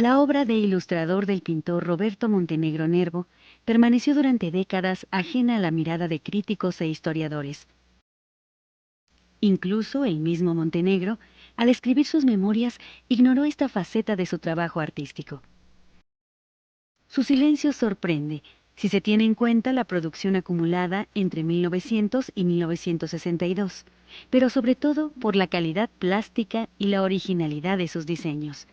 La obra de ilustrador del pintor Roberto Montenegro Nervo permaneció durante décadas ajena a la mirada de críticos e historiadores. Incluso el mismo Montenegro, al escribir sus memorias, ignoró esta faceta de su trabajo artístico. Su silencio sorprende, si se tiene en cuenta la producción acumulada entre 1900 y 1962, pero sobre todo por la calidad plástica y la originalidad de sus diseños.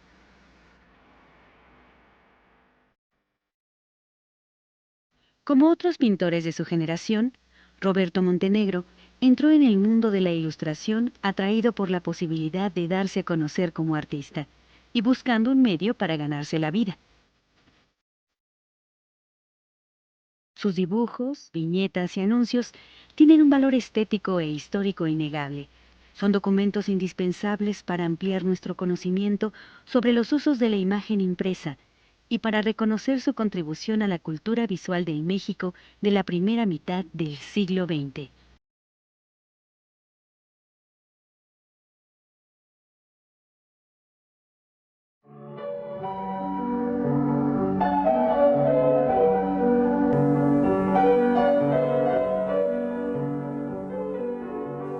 Como otros pintores de su generación, Roberto Montenegro entró en el mundo de la ilustración atraído por la posibilidad de darse a conocer como artista y buscando un medio para ganarse la vida. Sus dibujos, viñetas y anuncios tienen un valor estético e histórico innegable. Son documentos indispensables para ampliar nuestro conocimiento sobre los usos de la imagen impresa y para reconocer su contribución a la cultura visual del México de la primera mitad del siglo XX.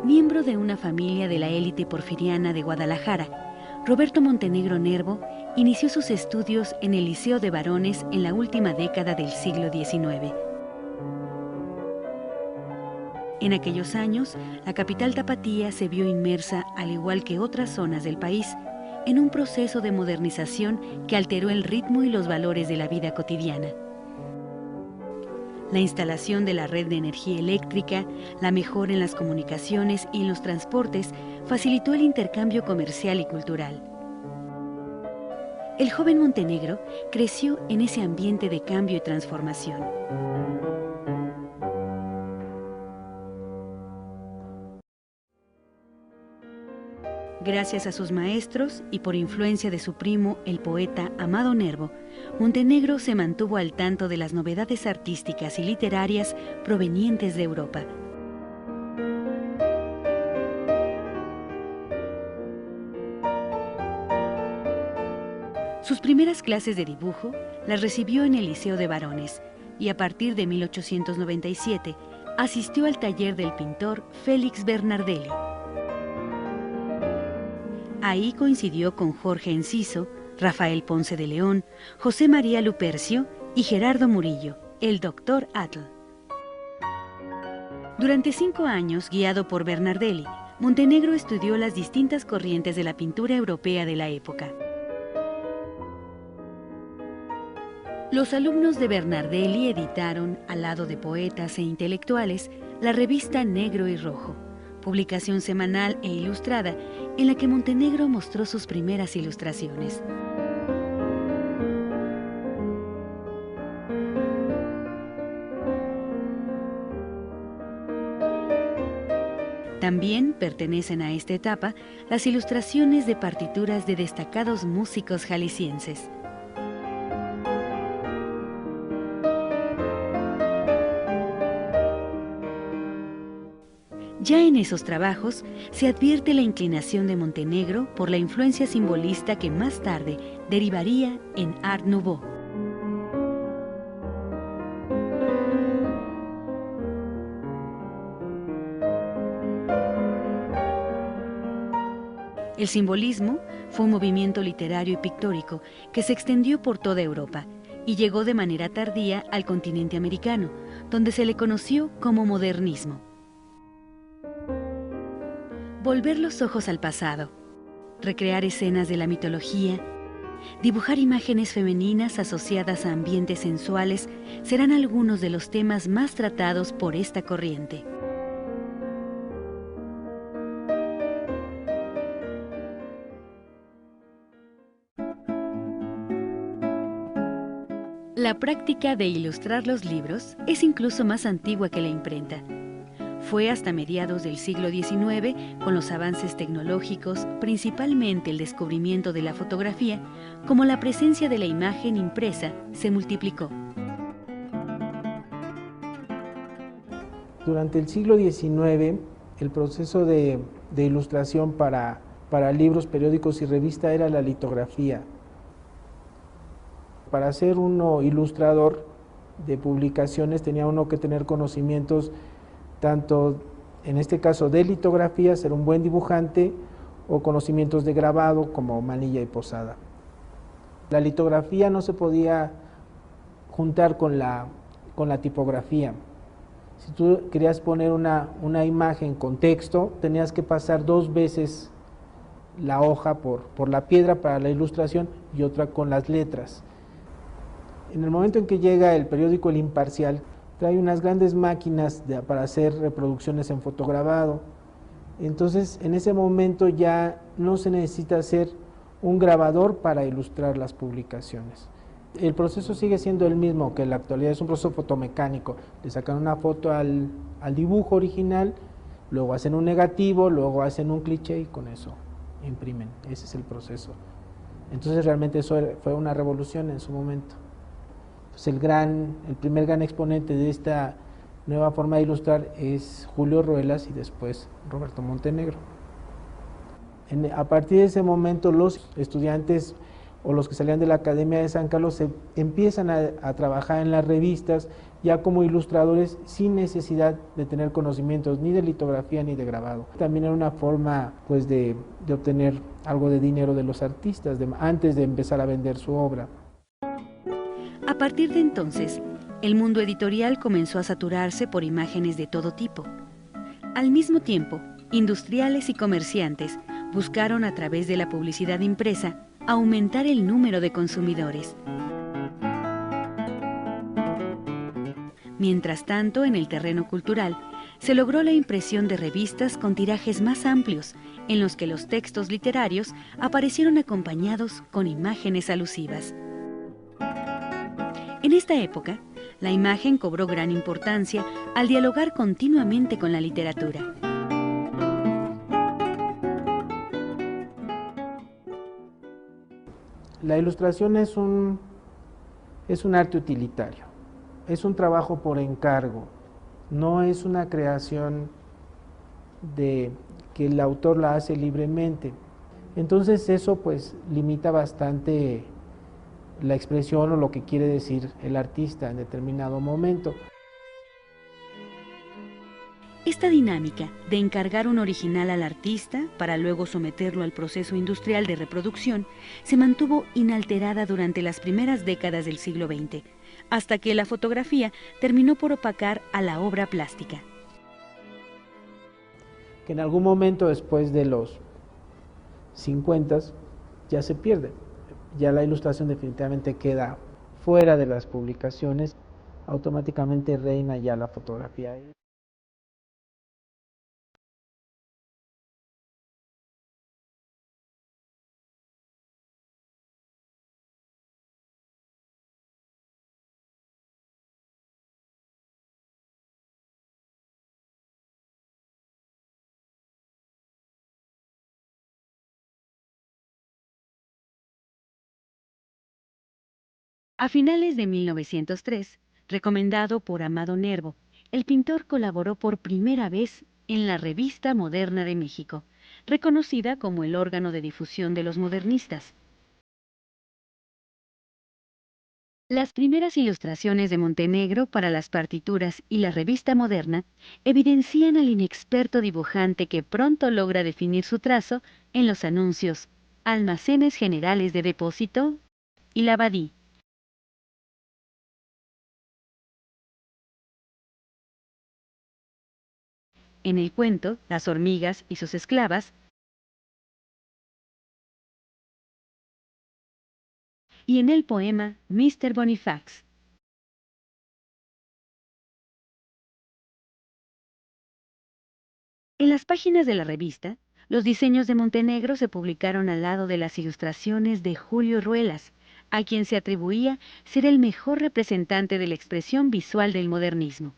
Miembro de una familia de la élite porfiriana de Guadalajara, Roberto Montenegro Nervo inició sus estudios en el Liceo de Varones en la última década del siglo XIX. En aquellos años, la capital tapatía se vio inmersa, al igual que otras zonas del país, en un proceso de modernización que alteró el ritmo y los valores de la vida cotidiana. La instalación de la red de energía eléctrica, la mejora en las comunicaciones y en los transportes facilitó el intercambio comercial y cultural. El joven Montenegro creció en ese ambiente de cambio y transformación. Gracias a sus maestros y por influencia de su primo, el poeta Amado Nervo, Montenegro se mantuvo al tanto de las novedades artísticas y literarias provenientes de Europa. Sus primeras clases de dibujo las recibió en el Liceo de Varones y a partir de 1897 asistió al taller del pintor Félix Bernardelli. Ahí coincidió con Jorge Enciso, Rafael Ponce de León, José María Lupercio y Gerardo Murillo, el Dr. Atl. Durante 5 años, guiado por Bernardelli, Montenegro estudió las distintas corrientes de la pintura europea de la época. Los alumnos de Bernardelli editaron, al lado de poetas e intelectuales, la revista Negro y Rojo, publicación semanal e ilustrada en la que Montenegro mostró sus primeras ilustraciones. También pertenecen a esta etapa las ilustraciones de partituras de destacados músicos jaliscienses. Ya en esos trabajos se advierte la inclinación de Montenegro por la influencia simbolista que más tarde derivaría en Art Nouveau. El simbolismo fue un movimiento literario y pictórico que se extendió por toda Europa y llegó de manera tardía al continente americano, donde se le conoció como modernismo. Volver los ojos al pasado, recrear escenas de la mitología, dibujar imágenes femeninas asociadas a ambientes sensuales serán algunos de los temas más tratados por esta corriente. La práctica de ilustrar los libros es incluso más antigua que la imprenta. Fue hasta mediados del siglo XIX, con los avances tecnológicos, principalmente el descubrimiento de la fotografía, como la presencia de la imagen impresa se multiplicó. Durante el siglo XIX, el proceso de ilustración para libros, periódicos y revistas era la litografía. Para ser uno ilustrador de publicaciones tenía uno que tener conocimientos tanto, en este caso, de litografía, ser un buen dibujante, o conocimientos de grabado como manilla y posada. La litografía no se podía juntar con la tipografía. Si tú querías poner una imagen con texto, tenías que pasar 2 veces la hoja por la piedra para la ilustración y otra con las letras. En el momento en que llega el periódico El Imparcial, trae unas grandes máquinas para hacer reproducciones en fotograbado. Entonces, en ese momento ya no se necesita hacer un grabador para ilustrar las publicaciones. El proceso sigue siendo el mismo que en la actualidad, es un proceso fotomecánico. Le sacan una foto al dibujo original, luego hacen un negativo, luego hacen un cliché y con eso imprimen. Ese es el proceso. Entonces realmente eso fue una revolución en su momento. Pues el primer gran exponente de esta nueva forma de ilustrar es Julio Ruelas y después Roberto Montenegro. A partir de ese momento los estudiantes o los que salían de la Academia de San Carlos se empiezan a trabajar en las revistas ya como ilustradores sin necesidad de tener conocimientos ni de litografía ni de grabado. También era una forma pues de obtener algo de dinero de los artistas antes de empezar a vender su obra. A partir de entonces, el mundo editorial comenzó a saturarse por imágenes de todo tipo. Al mismo tiempo, industriales y comerciantes buscaron a través de la publicidad impresa aumentar el número de consumidores. Mientras tanto, en el terreno cultural, se logró la impresión de revistas con tirajes más amplios, en los que los textos literarios aparecieron acompañados con imágenes alusivas. En esta época, la imagen cobró gran importancia al dialogar continuamente con la literatura. La ilustración es un arte utilitario, es un trabajo por encargo, no es una creación de que el autor la hace libremente. Entonces eso pues limita bastante la expresión o lo que quiere decir el artista en determinado momento. Esta dinámica de encargar un original al artista para luego someterlo al proceso industrial de reproducción se mantuvo inalterada durante las primeras décadas del siglo XX, hasta que la fotografía terminó por opacar a la obra plástica. Que en algún momento después de los 50 ya se pierde, ya la ilustración definitivamente queda fuera de las publicaciones, automáticamente reina ya la fotografía. A finales de 1903, recomendado por Amado Nervo, el pintor colaboró por primera vez en la Revista Moderna de México, reconocida como el órgano de difusión de los modernistas. Las primeras ilustraciones de Montenegro para las partituras y la Revista Moderna evidencian al inexperto dibujante que pronto logra definir su trazo en los anuncios Almacenes Generales de Depósito y Lavadí. En el cuento Las hormigas y sus esclavas y en el poema Mr. Bonifax. En las páginas de la revista, los diseños de Montenegro se publicaron al lado de las ilustraciones de Julio Ruelas, a quien se atribuía ser el mejor representante de la expresión visual del modernismo.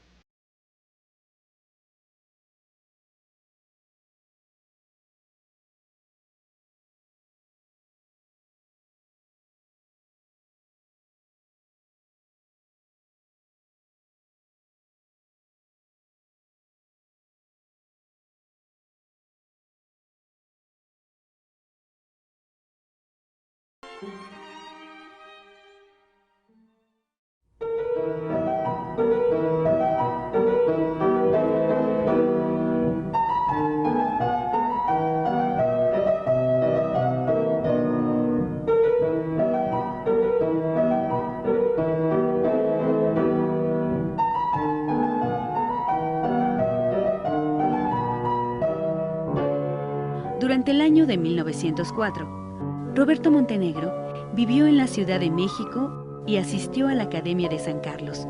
Durante el año de 1904, Roberto Montenegro vivió en la Ciudad de México y asistió a la Academia de San Carlos,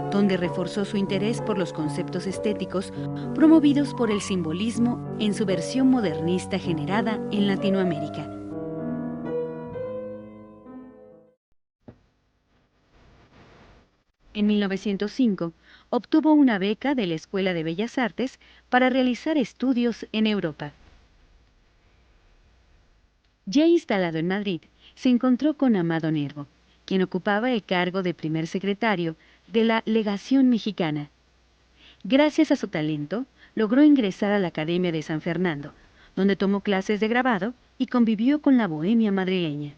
donde reforzó su interés por los conceptos estéticos promovidos por el simbolismo en su versión modernista generada en Latinoamérica. En 1905, obtuvo una beca de la Escuela de Bellas Artes para realizar estudios en Europa. Ya instalado en Madrid, se encontró con Amado Nervo, quien ocupaba el cargo de primer secretario de la Legación Mexicana. Gracias a su talento, logró ingresar a la Academia de San Fernando, donde tomó clases de grabado y convivió con la bohemia madrileña.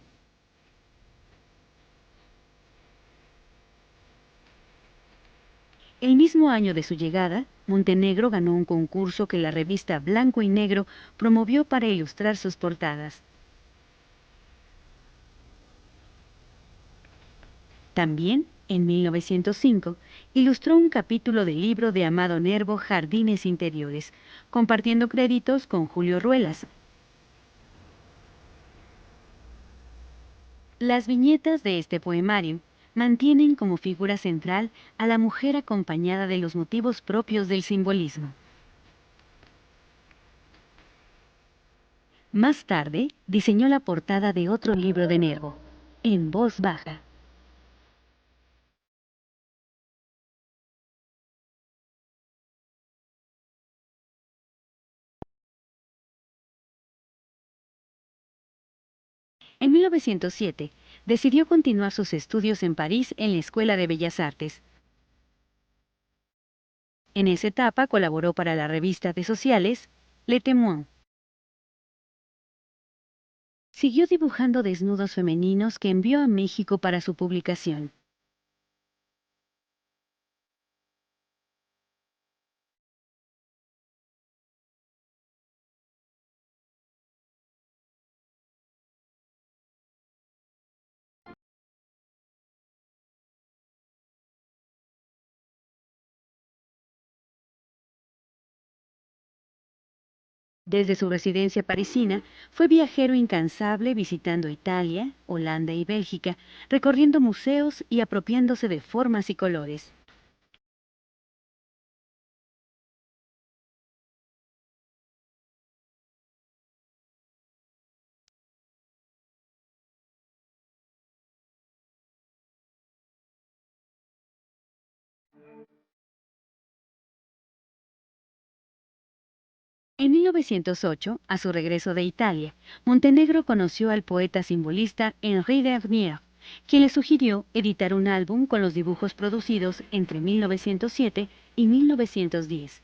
El mismo año de su llegada, Montenegro ganó un concurso que la revista Blanco y Negro promovió para ilustrar sus portadas. También, en 1905, ilustró un capítulo del libro de Amado Nervo, Jardines Interiores, compartiendo créditos con Julio Ruelas. Las viñetas de este poemario mantienen como figura central a la mujer acompañada de los motivos propios del simbolismo. Más tarde, diseñó la portada de otro libro de Nervo, En voz baja. En 1907, decidió continuar sus estudios en París en la Escuela de Bellas Artes. En esa etapa colaboró para la revista de sociales Le Témoin. Siguió dibujando desnudos femeninos que envió a México para su publicación. Desde su residencia parisina, fue viajero incansable visitando Italia, Holanda y Bélgica, recorriendo museos y apropiándose de formas y colores. En 1908, a su regreso de Italia, Montenegro conoció al poeta simbolista Henri Dernier, quien le sugirió editar un álbum con los dibujos producidos entre 1907 y 1910.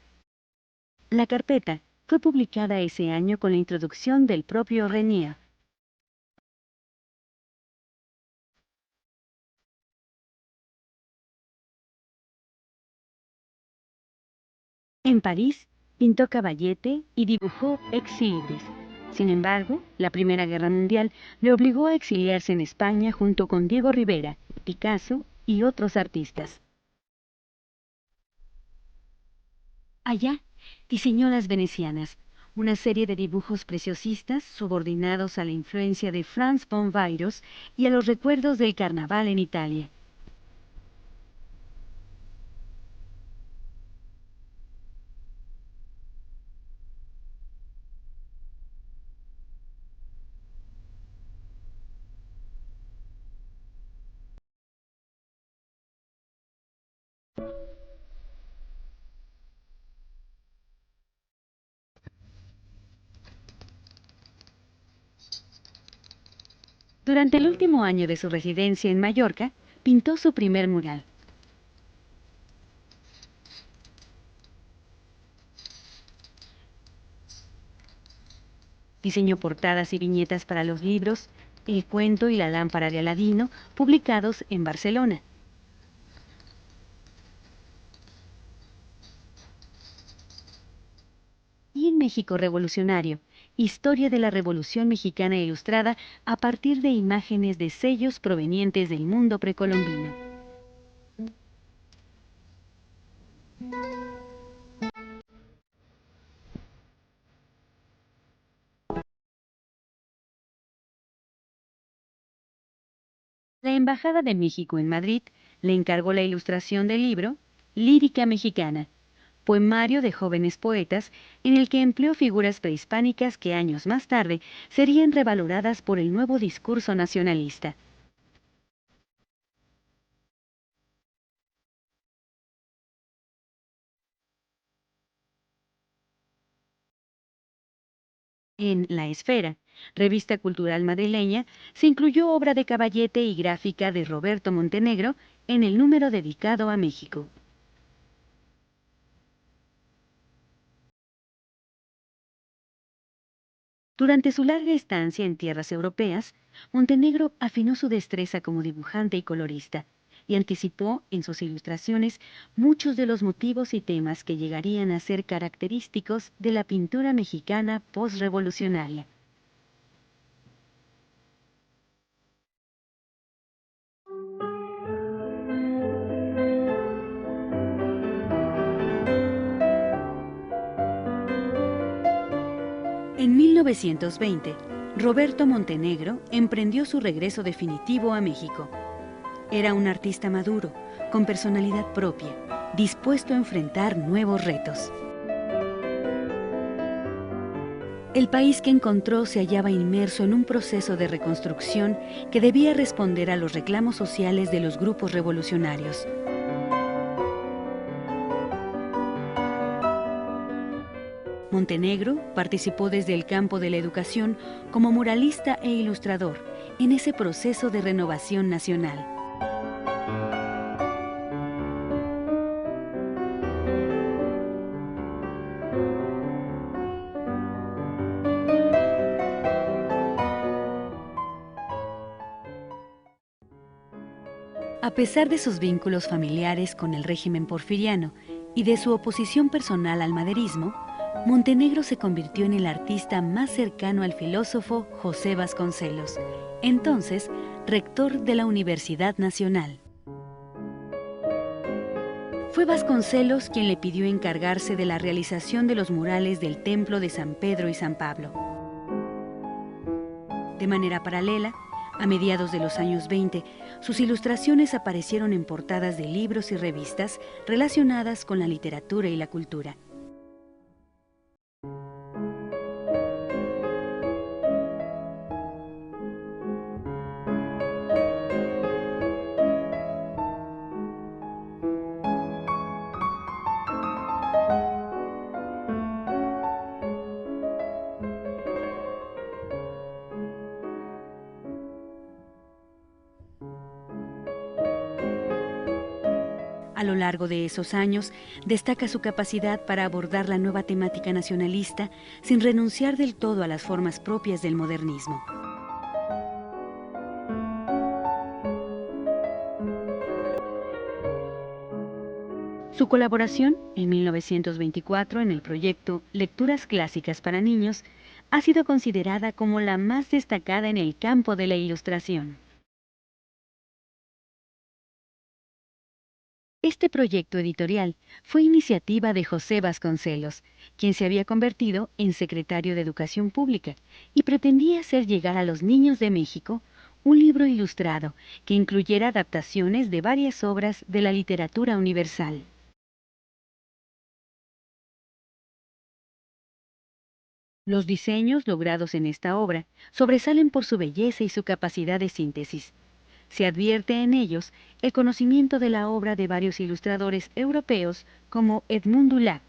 La carpeta fue publicada ese año con la introducción del propio Renier. En París, pintó Caballete y dibujó Ex Libris. Sin embargo, la Primera Guerra Mundial le obligó a exiliarse en España junto con Diego Rivera, Picasso y otros artistas. Allá, diseñó Las Venecianas, una serie de dibujos preciosistas subordinados a la influencia de Franz von Weyrauch y a los recuerdos del carnaval en Italia. Durante el último año de su residencia en Mallorca, pintó su primer mural. Diseñó portadas y viñetas para los libros El cuento y la lámpara de Aladino, publicados en Barcelona. Y en México Revolucionario, historia de la Revolución Mexicana ilustrada a partir de imágenes de sellos provenientes del mundo precolombino. La Embajada de México en Madrid le encargó la ilustración del libro Lírica Mexicana, poemario de jóvenes poetas en el que empleó figuras prehispánicas que años más tarde serían revaloradas por el nuevo discurso nacionalista. En La Esfera, revista cultural madrileña, se incluyó obra de Caballete y gráfica de Roberto Montenegro en el número dedicado a México. Durante su larga estancia en tierras europeas, Montenegro afinó su destreza como dibujante y colorista, y anticipó en sus ilustraciones muchos de los motivos y temas que llegarían a ser característicos de la pintura mexicana postrevolucionaria. En 1920, Roberto Montenegro emprendió su regreso definitivo a México. Era un artista maduro, con personalidad propia, dispuesto a enfrentar nuevos retos. El país que encontró se hallaba inmerso en un proceso de reconstrucción que debía responder a los reclamos sociales de los grupos revolucionarios. Montenegro participó desde el campo de la educación como muralista e ilustrador en ese proceso de renovación nacional. A pesar de sus vínculos familiares con el régimen porfiriano y de su oposición personal al maderismo, Montenegro se convirtió en el artista más cercano al filósofo José Vasconcelos, entonces rector de la Universidad Nacional. Fue Vasconcelos quien le pidió encargarse de la realización de los murales del Templo de San Pedro y San Pablo. De manera paralela, a mediados de los años 20, sus ilustraciones aparecieron en portadas de libros y revistas relacionadas con la literatura y la cultura. A lo largo de esos años, destaca su capacidad para abordar la nueva temática nacionalista sin renunciar del todo a las formas propias del modernismo. Su colaboración, en 1924, en el proyecto Lecturas Clásicas para Niños, ha sido considerada como la más destacada en el campo de la ilustración. Este proyecto editorial fue iniciativa de José Vasconcelos, quien se había convertido en secretario de Educación Pública y pretendía hacer llegar a los niños de México un libro ilustrado que incluyera adaptaciones de varias obras de la literatura universal. Los diseños logrados en esta obra sobresalen por su belleza y su capacidad de síntesis. Se advierte en ellos el conocimiento de la obra de varios ilustradores europeos como Edmund Dulac.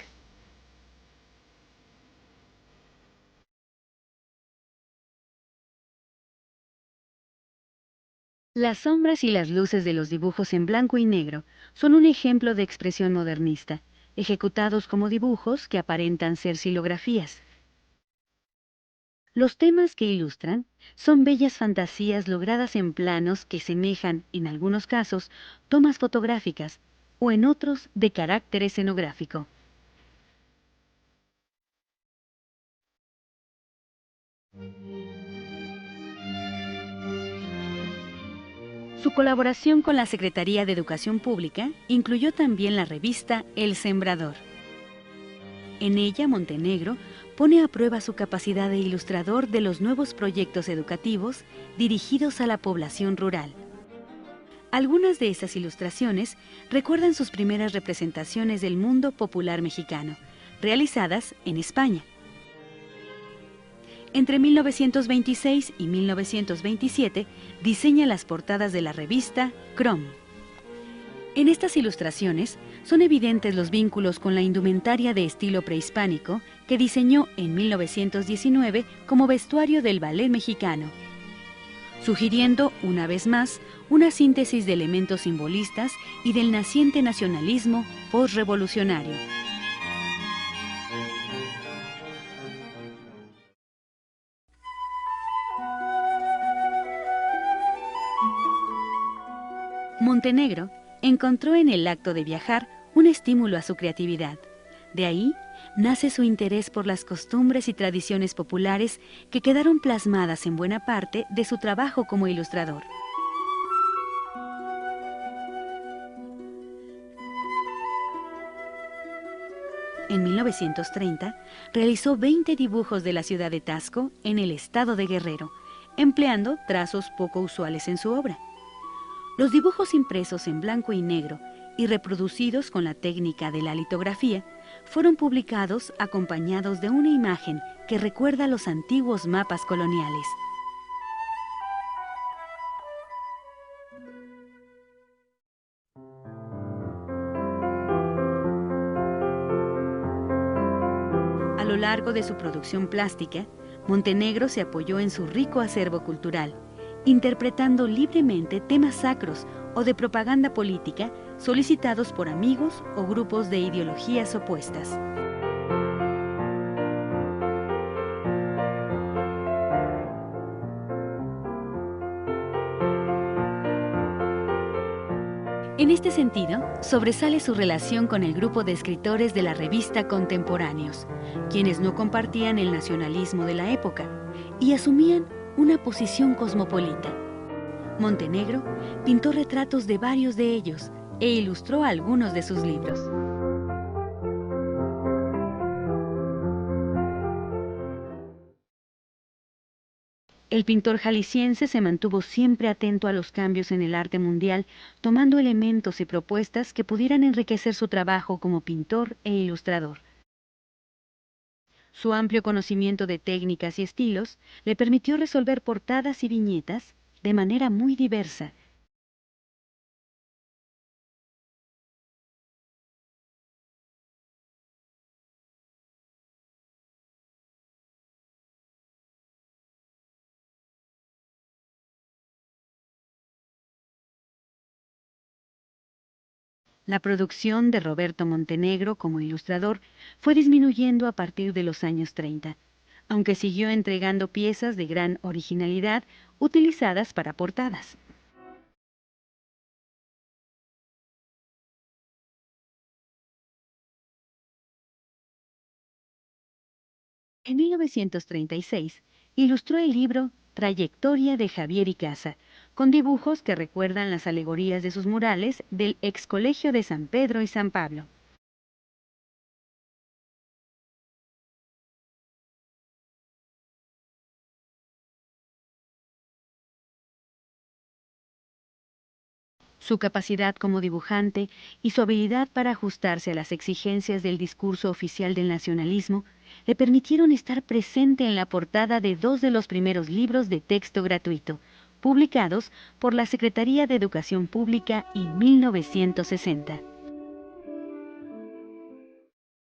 Las sombras y las luces de los dibujos en blanco y negro son un ejemplo de expresión modernista, ejecutados como dibujos que aparentan ser silografías. Los temas que ilustran son bellas fantasías logradas en planos que semejan, en algunos casos, tomas fotográficas o en otros de carácter escenográfico. Su colaboración con la Secretaría de Educación Pública incluyó también la revista El Sembrador. En ella, Montenegro pone a prueba su capacidad de ilustrador de los nuevos proyectos educativos dirigidos a la población rural. Algunas de esas ilustraciones recuerdan sus primeras representaciones del mundo popular mexicano, realizadas en España. Entre 1926 y 1927 diseña las portadas de la revista Crom. En estas ilustraciones son evidentes los vínculos con la indumentaria de estilo prehispánico que diseñó en 1919 como vestuario del ballet mexicano, sugiriendo, una vez más, una síntesis de elementos simbolistas y del naciente nacionalismo postrevolucionario. Montenegro encontró en el acto de viajar un estímulo a su creatividad. De ahí nace su interés por las costumbres y tradiciones populares que quedaron plasmadas en buena parte de su trabajo como ilustrador. En 1930 realizó 20 dibujos de la ciudad de Taxco en el estado de Guerrero, empleando trazos poco usuales en su obra. Los dibujos impresos en blanco y negro y reproducidos con la técnica de la litografía fueron publicados acompañados de una imagen que recuerda los antiguos mapas coloniales. A lo largo de su producción plástica, Montenegro se apoyó en su rico acervo cultural, interpretando libremente temas sacros o de propaganda política solicitados por amigos o grupos de ideologías opuestas. En este sentido, sobresale su relación con el grupo de escritores de la revista Contemporáneos, quienes no compartían el nacionalismo de la época y asumían una posición cosmopolita. Montenegro pintó retratos de varios de ellos e ilustró algunos de sus libros. El pintor jalisciense se mantuvo siempre atento a los cambios en el arte mundial, tomando elementos y propuestas que pudieran enriquecer su trabajo como pintor e ilustrador. Su amplio conocimiento de técnicas y estilos le permitió resolver portadas y viñetas de manera muy diversa. La producción de Roberto Montenegro como ilustrador fue disminuyendo a partir de los años 30, aunque siguió entregando piezas de gran originalidad utilizadas para portadas. En 1936 ilustró el libro Trayectoria de Javier y Casa, con dibujos que recuerdan las alegorías de sus murales del ex colegio de San Pedro y San Pablo. Su capacidad como dibujante y su habilidad para ajustarse a las exigencias del discurso oficial del nacionalismo le permitieron estar presente en la portada de dos de los primeros libros de texto gratuito, publicados por la Secretaría de Educación Pública en 1960.